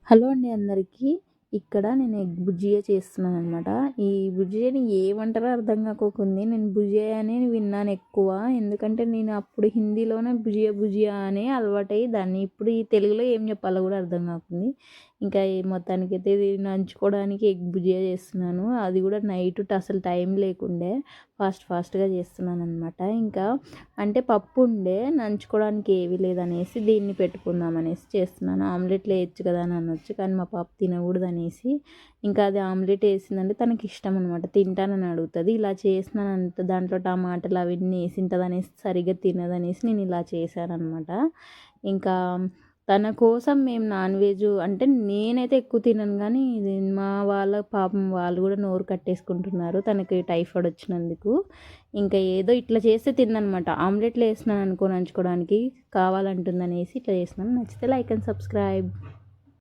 Hello అండి అందరికీ. ఇక్కడ నేను ఎగ్ బుజ్జియా చేస్తున్నాననమాట. ఈ బుజ్జియాని ఏమంటారో అర్థం కాకోకుంది. నేను బుజ్జియా అని విన్నాను ఎక్కువ. ఎందుకంటే నేను అప్పుడు హిందీలోనే భుజియా భుజియా అని అలవాటై దాన్ని ఇప్పుడు ఈ తెలుగులో ఏం చెప్పాలో కూడా అర్థం కాకుంది. ఇంకా ఈ మొత్తానికైతే ఇది నంచుకోవడానికి ఎగ్ బుజ్జియా చేస్తున్నాను. అది కూడా నైట్ అసలు టైం లేకుండే ఫాస్ట్గా చేస్తున్నాను అనమాట. ఇంకా అంటే పప్పు ఉండే నంచుకోవడానికి ఏమీ లేదనేసి దీన్ని పెట్టుకుందాం అనేసి చేస్తున్నాను. ఆమ్లెట్లు వేయచ్చు కదా అని అనొచ్చు, కానీ మా పాప తినకూడదు అనేసి ఇంకా అది ఆమ్లెట్ వేసిందంటే తనకి ఇష్టం అనమాట, తింటానని అడుగుతుంది. ఇలా చేసినానంత దాంట్లో టమాటాలు అవన్నీ వేసింటుంది అనేసి సరిగ్గా తినదనేసి నేను ఇలా చేశాను అనమాట. ఇంకా తన కోసం మేము నాన్ వెజ్ అంటే నేనైతే ఎక్కువ తినను, కానీ ఇది మా వాళ్ళ పాపం వాళ్ళు కూడా నోరు కట్టేసుకుంటున్నారు తనకి టైఫాయిడ్ వచ్చినందుకు. ఇంకా ఏదో ఇట్లా చేస్తే తిందనమాట. ఆమ్లెట్లు వేసినాను అనుకో నంచుకోవడానికి కావాలంటుందనేసి ఇట్లా చేసినాను. నచ్చితే లైక్ అండ్ సబ్స్క్రైబ్.